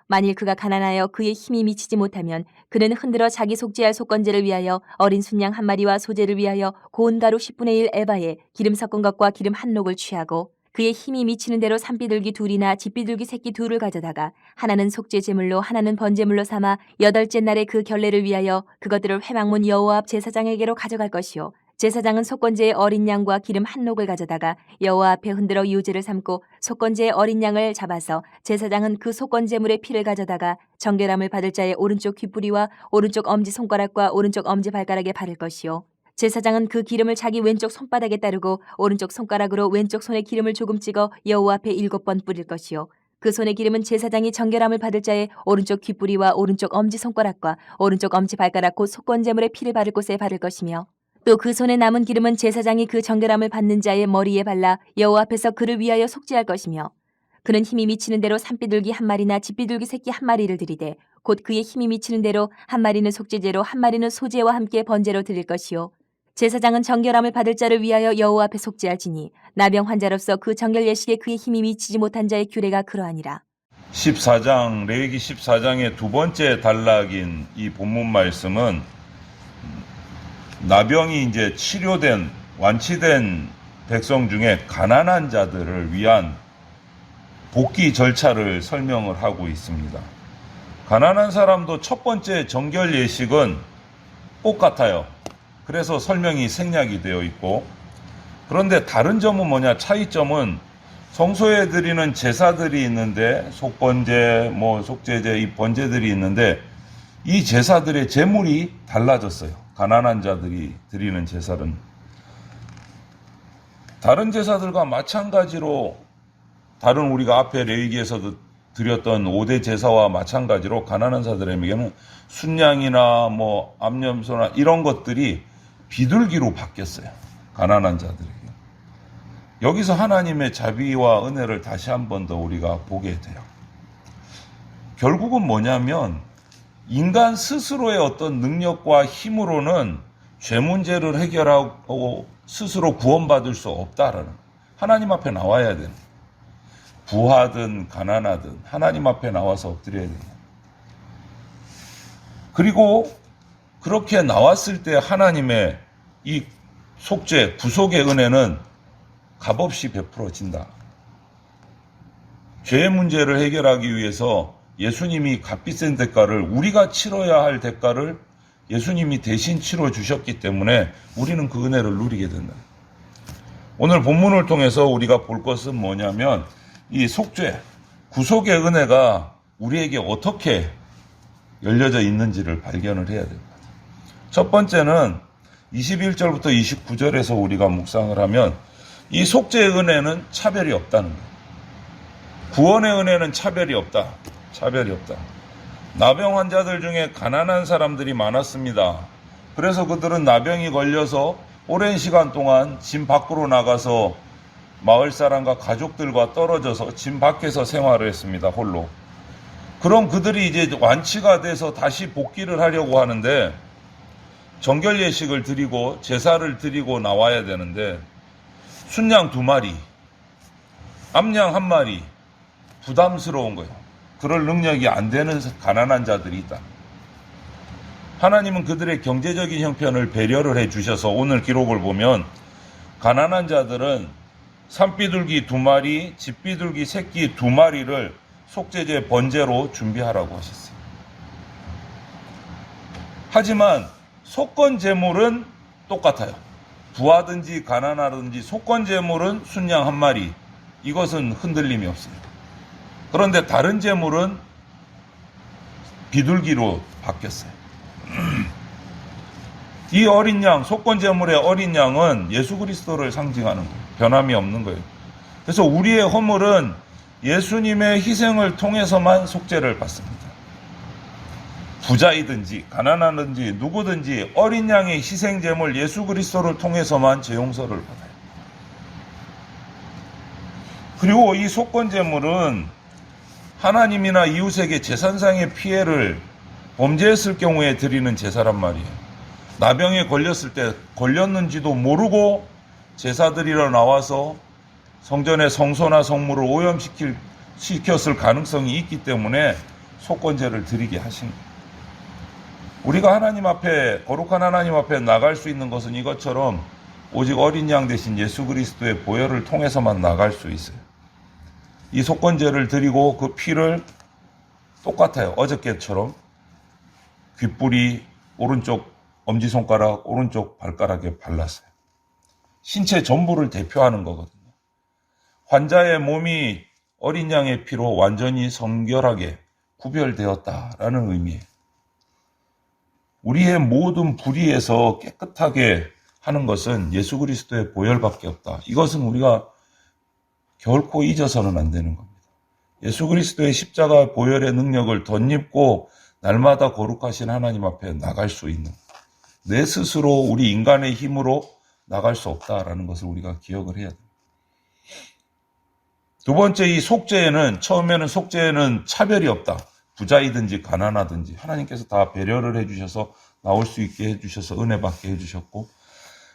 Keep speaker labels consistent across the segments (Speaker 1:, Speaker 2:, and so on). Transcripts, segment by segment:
Speaker 1: 만일 그가 가난하여 그의 힘이 미치지 못하면 그는 흔들어 자기 속죄할 속건제를 위하여 어린 순양 한 마리와 소제를 위하여 고운 가루 10분의 1 에바에 기름 섞은 것과 기름 한 녹을 취하고 그의 힘이 미치는 대로 산비둘기 둘이나 집비둘기 새끼 둘을 가져다가 하나는 속죄 제물로 하나는 번제물로 삼아 여덟째 날에 그 결례를 위하여 그것들을 회막문 여호와 앞 제사장에게로 가져갈 것이요 제사장은 속건제의 어린 양과 기름 한 녹을 가져다가 여호와 앞에 흔들어 유제를 삼고 속건제의 어린 양을 잡아서 제사장은 그 속건제물의 피를 가져다가 정결함을 받을 자의 오른쪽 귓부리와 오른쪽 엄지 손가락과 오른쪽 엄지 발가락에 바를 것이요 제사장은 그 기름을 자기 왼쪽 손바닥에 따르고 오른쪽 손가락으로 왼쪽 손에 기름을 조금 찍어 여호와 앞에 7번 뿌릴 것이요 그 손의 기름은 제사장이 정결함을 받을 자의 오른쪽 귓부리와 오른쪽 엄지 손가락과 오른쪽 엄지 발가락 곧 속건제물의 피를 바를 곳에 바를 것이며 또 그 손에 남은 기름은 제사장이 그 정결함을 받는 자의 머리에 발라 여호와 앞에서 그를 위하여 속죄할 것이며 그는 힘이 미치는 대로 산비둘기 한 마리나 집비둘기 새끼 한 마리를 드리되 곧 그의 힘이 미치는 대로 한 마리는 속죄제로 한 마리는 소제와 함께 번제로 드릴 것이요 제사장은 정결함을 받을 자를 위하여 여호와 앞에 속죄할지니 나병 환자로서 그 정결 예식에 그의 힘이 미치지 못한 자의 규례가 그러하니라.
Speaker 2: 14장 레위기 14장의 두 번째 단락인 이 본문 말씀은 나병이 이제 치료된 완치된 백성 중에 가난한 자들을 위한 복귀 절차를 설명을 하고 있습니다. 가난한 사람도 첫 번째 정결 예식은 똑같아요. 그래서 설명이 생략이 되어 있고, 그런데 다른 점은 뭐냐? 차이점은 성소에 드리는 제사들이 있는데 속번제, 속제제, 이 번제들이 있는데 이 제사들의 제물이 달라졌어요. 가난한 자들이 드리는 제사는 다른 제사들과 마찬가지로 다른 우리가 앞에 레위기에서도 드렸던 5대 제사와 마찬가지로 가난한 자들에게는 순양이나 암염소나 이런 것들이 비둘기로 바뀌었어요. 가난한 자들에게. 여기서 하나님의 자비와 은혜를 다시 한 번 더 우리가 보게 돼요. 결국은 뭐냐면 인간 스스로의 어떤 능력과 힘으로는 죄 문제를 해결하고 스스로 구원받을 수 없다라는, 하나님 앞에 나와야 되는, 부하든 가난하든 하나님 앞에 나와서 엎드려야 되는. 그리고 그렇게 나왔을 때 하나님의 이 속죄, 구속의 은혜는 값없이 베풀어진다. 죄의 문제를 해결하기 위해서 예수님이 값비싼 대가를, 우리가 치러야 할 대가를 예수님이 대신 치러 주셨기 때문에 우리는 그 은혜를 누리게 된다. 오늘 본문을 통해서 우리가 볼 것은 뭐냐면 이 속죄, 구속의 은혜가 우리에게 어떻게 열려져 있는지를 발견을 해야 됩니다. 첫 번째는 21절부터 29절에서 우리가 묵상을 하면 이 속죄의 은혜는 차별이 없다는 거예요. 구원의 은혜는 차별이 없다. 차별이 없다. 나병 환자들 중에 가난한 사람들이 많았습니다. 그래서 그들은 나병이 걸려서 오랜 시간 동안 집 밖으로 나가서 마을 사람과 가족들과 떨어져서 집 밖에서 생활을 했습니다. 홀로. 그럼 그들이 이제 완치가 돼서 다시 복귀를 하려고 하는데 정결 예식을 드리고 제사를 드리고 나와야 되는데 순양 2마리, 암양 1마리 부담스러운 거예요. 그럴 능력이 안 되는 가난한 자들이 있다. 하나님은 그들의 경제적인 형편을 배려를 해 주셔서 오늘 기록을 보면 가난한 자들은 산비둘기 2마리, 집비둘기 새끼 2마리를 속죄제 번제로 준비하라고 하셨어요. 하지만 속건 제물은 똑같아요. 부하든지 가난하든지 속건 제물은 순양 1마리, 이것은 흔들림이 없어요. 그런데 다른 제물은 비둘기로 바뀌었어요. 이 어린 양, 속건 제물의 어린 양은 예수 그리스도를 상징하는 거예요. 변함이 없는 거예요. 그래서 우리의 허물은 예수님의 희생을 통해서만 속죄를 받습니다. 부자이든지 가난하든지 누구든지 어린 양의 희생 제물 예수 그리스도를 통해서만 죄 용서를 받아요. 그리고 이 속건 제물은 하나님이나 이웃에게 재산상의 피해를 범죄했을 경우에 드리는 제사란 말이에요. 나병에 걸렸을 때 걸렸는지도 모르고 제사드리러 나와서 성전의 성소나 성물을 오염시켰을 가능성이 있기 때문에 속건제를 드리게 하신 거예요. 우리가 하나님 앞에, 거룩한 하나님 앞에 나갈 수 있는 것은 이것처럼 오직 어린 양 대신 예수 그리스도의 보혈을 통해서만 나갈 수 있어요. 이 속건제를 드리고 그 피를 똑같아요. 어저께처럼 귓불이 오른쪽 엄지손가락, 오른쪽 발가락에 발랐어요. 신체 전부를 대표하는 거거든요. 환자의 몸이 어린 양의 피로 완전히 성결하게 구별되었다라는 의미예요. 우리의 모든 불의에서 깨끗하게 하는 것은 예수 그리스도의 보혈밖에 없다. 이것은 우리가 결코 잊어서는 안 되는 겁니다. 예수 그리스도의 십자가 보혈의 능력을 덧입고 날마다 거룩하신 하나님 앞에 나갈 수 있는, 내 스스로 우리 인간의 힘으로 나갈 수 없다라는 것을 우리가 기억을 해야 됩니다. 두 번째, 이 속죄에는, 처음에는 속죄에는 차별이 없다. 부자이든지 가난하든지 하나님께서 다 배려를 해주셔서 나올 수 있게 해주셔서 은혜 받게 해주셨고,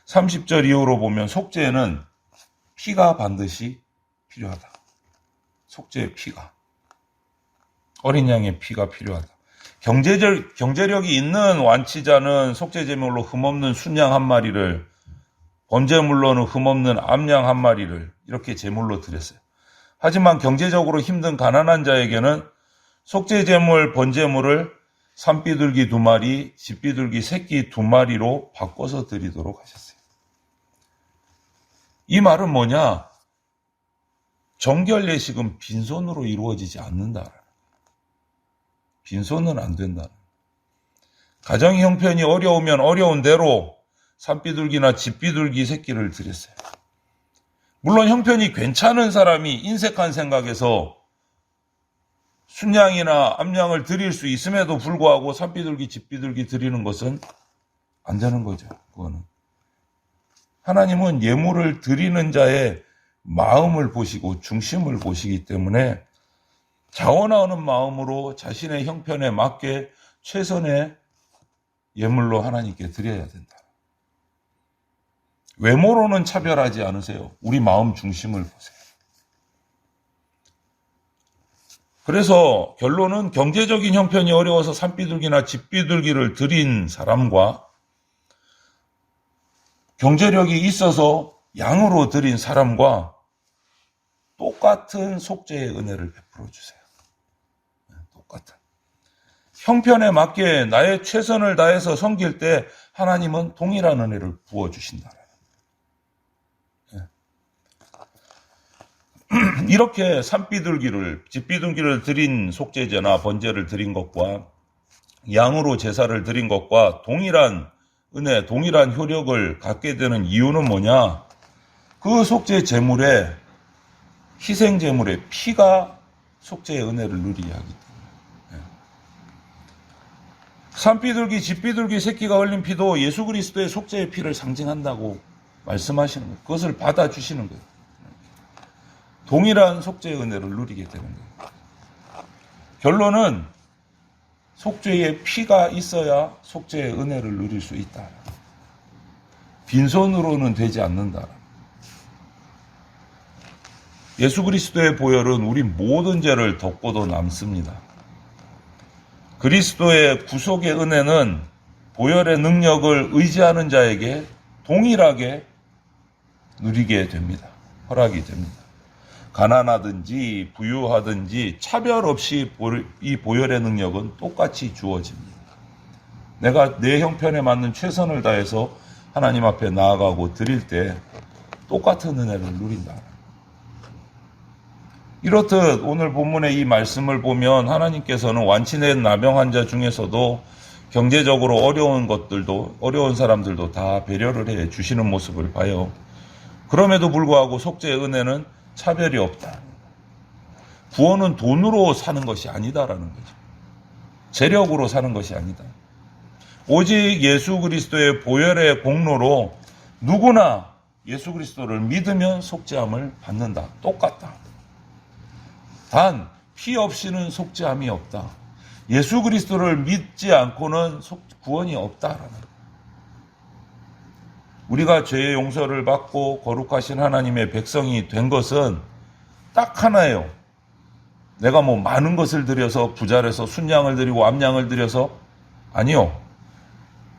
Speaker 2: 30절 이후로 보면 속죄에는 피가 반드시 필요하다. 속죄의 피가, 어린 양의 피가 필요하다. 경제력이 있는 완치자는 속죄 제물로 흠없는 순양 한 마리를, 번제물로는 흠없는 암양 한 마리를 이렇게 제물로 드렸어요. 하지만 경제적으로 힘든 가난한 자에게는 속죄 제물, 번제물을 산비둘기 2마리, 집비둘기 새끼 2마리로 바꿔서 드리도록 하셨어요. 이 말은 뭐냐? 정결 예식은 빈손으로 이루어지지 않는다. 빈손은 안 된다. 가정 형편이 어려우면 어려운 대로 산비둘기나 집비둘기 새끼를 드렸어요. 물론 형편이 괜찮은 사람이 인색한 생각에서 순양이나 암양을 드릴 수 있음에도 불구하고 산비둘기, 집비둘기 드리는 것은 안 되는 거죠. 그거는. 하나님은 예물을 드리는 자의 마음을 보시고 중심을 보시기 때문에 자원하는 마음으로 자신의 형편에 맞게 최선의 예물로 하나님께 드려야 된다. 외모로는 차별하지 않으세요. 우리 마음 중심을 보세요. 그래서 결론은 경제적인 형편이 어려워서 산비둘기나 집비둘기를 드린 사람과 경제력이 있어서 양으로 드린 사람과 똑같은 속죄의 은혜를 베풀어 주세요. 똑같은. 형편에 맞게 나의 최선을 다해서 섬길 때 하나님은 동일한 은혜를 부어주신다. 이렇게 산비둘기를, 집비둘기를 드린 속죄제나 번제를 드린 것과 양으로 제사를 드린 것과 동일한 은혜, 동일한 효력을 갖게 되는 이유는 뭐냐? 그 속죄 제물에, 희생 제물의 피가 속죄의 은혜를 누리게 하기 때문에. 산비둘기, 집비둘기 새끼가 흘린 피도 예수 그리스도의 속죄의 피를 상징한다고 말씀하시는 거예요. 그것을 받아주시는 거예요. 동일한 속죄의 은혜를 누리게 되는 거예요. 결론은 속죄의 피가 있어야 속죄의 은혜를 누릴 수 있다. 빈손으로는 되지 않는다. 예수 그리스도의 보혈은 우리 모든 죄를 덮고도 남습니다. 그리스도의 구속의 은혜는 보혈의 능력을 의지하는 자에게 동일하게 누리게 됩니다. 허락이 됩니다. 가난하든지 부유하든지 차별 없이 이 보혈의 능력은 똑같이 주어집니다. 내가 내 형편에 맞는 최선을 다해서 하나님 앞에 나아가고 드릴 때 똑같은 은혜를 누린다. 이렇듯 오늘 본문의 이 말씀을 보면 하나님께서는 완치된 나병 환자 중에서도 경제적으로 어려운 사람들도 다 배려를 해 주시는 모습을 봐요. 그럼에도 불구하고 속죄의 은혜는 차별이 없다. 구원은 돈으로 사는 것이 아니다라는 거죠. 재력으로 사는 것이 아니다. 오직 예수 그리스도의 보혈의 공로로 누구나 예수 그리스도를 믿으면 속죄함을 받는다. 똑같다. 단 피 없이는 속죄함이 없다. 예수 그리스도를 믿지 않고는 구원이 없다라는 거예요. 우리가 죄의 용서를 받고 거룩하신 하나님의 백성이 된 것은 딱 하나예요. 내가 뭐 많은 것을 드려서 부자라서 순양을 드리고 암양을 드려서 아니요.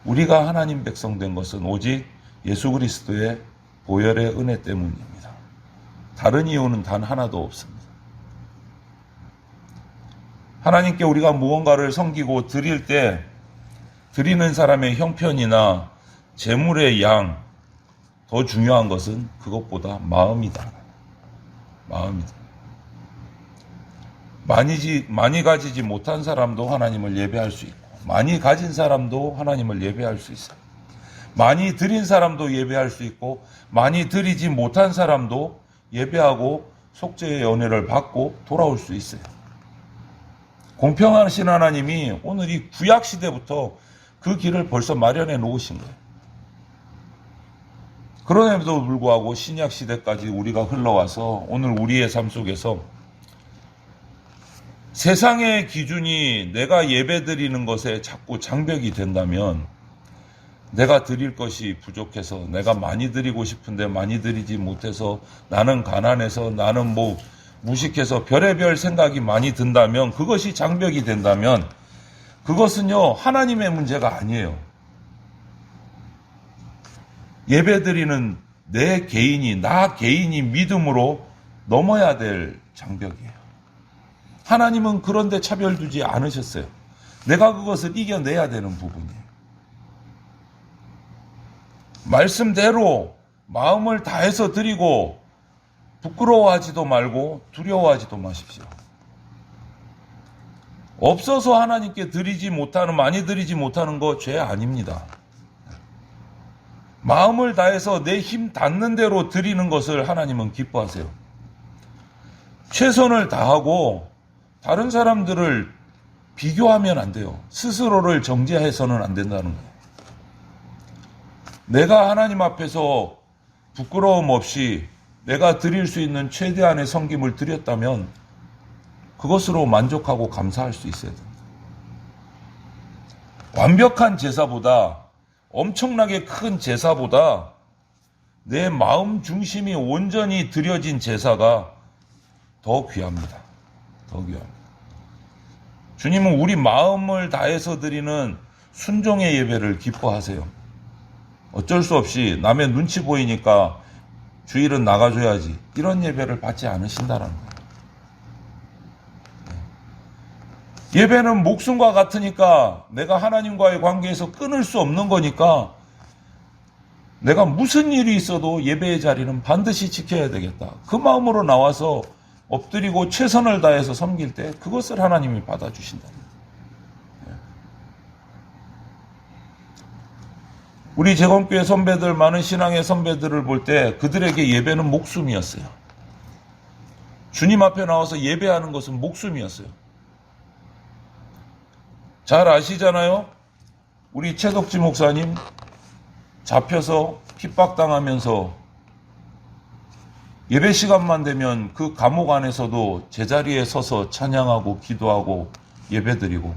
Speaker 2: 우리가 하나님 백성 된 것은 오직 예수 그리스도의 보혈의 은혜 때문입니다. 다른 이유는 단 하나도 없습니다. 하나님께 우리가 무언가를 섬기고 드릴 때 드리는 사람의 형편이나 재물의 양, 더 중요한 것은 그것보다 마음이다. 마음이다. 많이 가지지 못한 사람도 하나님을 예배할 수 있고, 많이 가진 사람도 하나님을 예배할 수 있어요. 많이 드린 사람도 예배할 수 있고, 많이 드리지 못한 사람도 예배하고 속죄의 연회를 받고 돌아올 수 있어요. 공평하신 하나님이 오늘 이 구약 시대부터 그 길을 벌써 마련해 놓으신 거예요. 그럼에도 불구하고 신약 시대까지 우리가 흘러와서 오늘 우리의 삶 속에서 세상의 기준이 내가 예배드리는 것에 자꾸 장벽이 된다면 내가 드릴 것이 부족해서 내가 많이 드리고 싶은데 많이 드리지 못해서 나는 가난해서 나는 뭐 무식해서 별의별 생각이 많이 든다면 그것이 장벽이 된다면 그것은요 하나님의 문제가 아니에요. 예배드리는 내 개인이 나 개인이 믿음으로 넘어야 될 장벽이에요. 하나님은 그런데 차별 두지 않으셨어요. 내가 그것을 이겨내야 되는 부분이에요. 말씀대로 마음을 다해서 드리고 부끄러워하지도 말고 두려워하지도 마십시오. 없어서 하나님께 드리지 못하는, 많이 드리지 못하는 거 죄 아닙니다. 마음을 다해서 내 힘 닿는 대로 드리는 것을 하나님은 기뻐하세요. 최선을 다하고 다른 사람들을 비교하면 안 돼요. 스스로를 정죄해서는 안 된다는 거예요. 내가 하나님 앞에서 부끄러움 없이 내가 드릴 수 있는 최대한의 섬김을 드렸다면 그것으로 만족하고 감사할 수 있어야 됩니다. 완벽한 제사보다, 엄청나게 큰 제사보다 내 마음 중심이 온전히 드려진 제사가 더 귀합니다. 더 귀합니다. 주님은 우리 마음을 다해서 드리는 순종의 예배를 기뻐하세요. 어쩔 수 없이 남의 눈치 보이니까 주일은 나가줘야지, 이런 예배를 받지 않으신다는 거예요. 예배는 목숨과 같으니까 내가 하나님과의 관계에서 끊을 수 없는 거니까 내가 무슨 일이 있어도 예배의 자리는 반드시 지켜야 되겠다. 그 마음으로 나와서 엎드리고 최선을 다해서 섬길 때 그것을 하나님이 받아주신다. 우리 재건교회 선배들, 많은 신앙의 선배들을 볼 때 그들에게 예배는 목숨이었어요. 주님 앞에 나와서 예배하는 것은 목숨이었어요. 잘 아시잖아요? 우리 최덕지 목사님 잡혀서 핍박당하면서 예배 시간만 되면 그 감옥 안에서도 제자리에 서서 찬양하고 기도하고 예배드리고,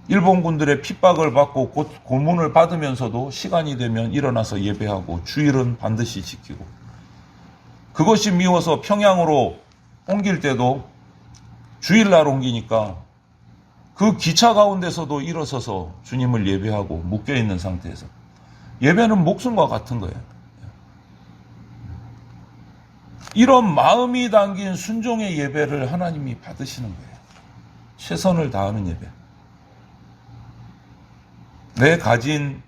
Speaker 2: 일본군들의 핍박을 받고 고문을 받으면서도 시간이 되면 일어나서 예배하고 주일은 반드시 지키고, 그것이 미워서 평양으로 옮길 때도 주일날 옮기니까 그 기차 가운데서도 일어서서 주님을 예배하고 묶여있는 상태에서 예배는 목숨과 같은 거예요. 이런 마음이 담긴 순종의 예배를 하나님이 받으시는 거예요. 최선을 다하는 예배. 내 가진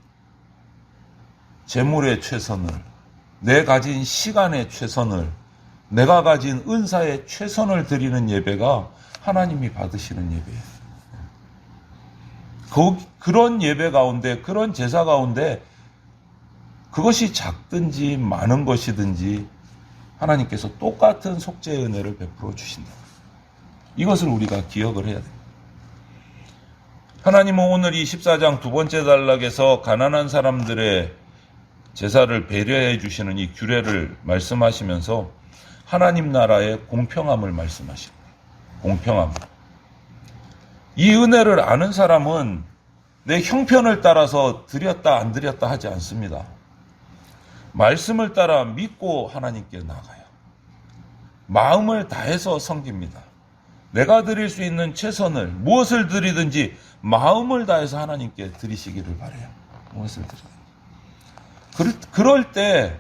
Speaker 2: 재물의 최선을, 내 가진 시간의 최선을, 내가 가진 은사의 최선을 드리는 예배가 하나님이 받으시는 예배예요. 그런 예배 가운데, 그런 제사 가운데 그것이 작든지 많은 것이든지 하나님께서 똑같은 속죄의 은혜를 베풀어 주신다. 이것을 우리가 기억을 해야 됩니다. 하나님은 오늘 이 14장 두 번째 단락에서 가난한 사람들의 제사를 배려해 주시는 이 규례를 말씀하시면서 하나님 나라의 공평함을 말씀하십니다. 공평함. 이 은혜를 아는 사람은 내 형편을 따라서 드렸다 안 드렸다 하지 않습니다. 말씀을 따라 믿고 하나님께 나가요. 마음을 다해서 섬깁니다. 내가 드릴 수 있는 최선을, 무엇을 드리든지 마음을 다해서 하나님께 드리시기를 바라요. 무엇을 드리든지. 그럴 때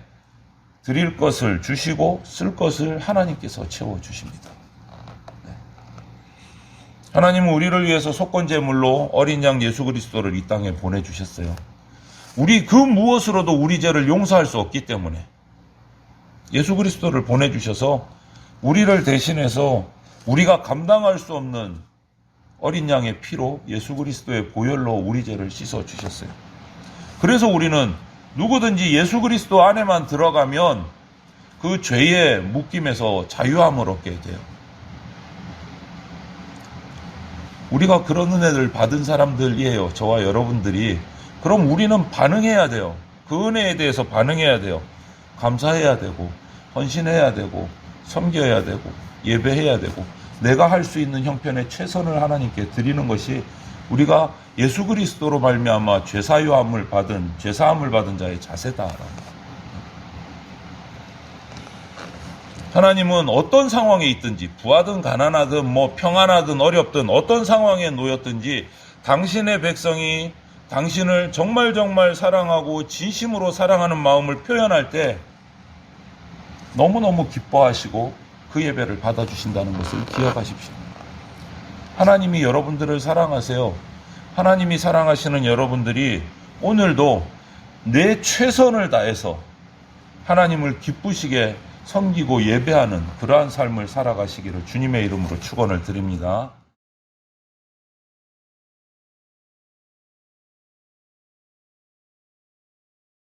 Speaker 2: 드릴 것을 주시고 쓸 것을 하나님께서 채워주십니다. 네. 하나님은 우리를 위해서 속건제물로 어린 양 예수 그리스도를 이 땅에 보내주셨어요. 우리 그 무엇으로도 우리 죄를 용서할 수 없기 때문에 예수 그리스도를 보내주셔서 우리를 대신해서 우리가 감당할 수 없는 어린 양의 피로 예수 그리스도의 보혈로 우리 죄를 씻어주셨어요. 그래서 우리는 누구든지 예수 그리스도 안에만 들어가면 그 죄의 묶임에서 자유함을 얻게 돼요. 우리가 그런 은혜를 받은 사람들이에요. 저와 여러분들이. 그럼 우리는 반응해야 돼요. 그 은혜에 대해서 반응해야 돼요. 감사해야 되고, 헌신해야 되고, 섬겨야 되고, 예배해야 되고, 내가 할 수 있는 형편의 최선을 하나님께 드리는 것이 우리가 예수 그리스도로 말미암아 죄사함을 받은 자의 자세다라는. 하나님은 어떤 상황에 있든지 부하든 가난하든 평안하든 어렵든 어떤 상황에 놓였든지 당신의 백성이 당신을 정말 사랑하고 진심으로 사랑하는 마음을 표현할 때 너무너무 기뻐하시고 그 예배를 받아주신다는 것을 기억하십시오. 하나님이 여러분들을 사랑하세요. 하나님이 사랑하시는 여러분들이 오늘도 내 최선을 다해서 하나님을 기쁘시게 섬기고 예배하는 그러한 삶을 살아가시기를 주님의 이름으로 축원을 드립니다.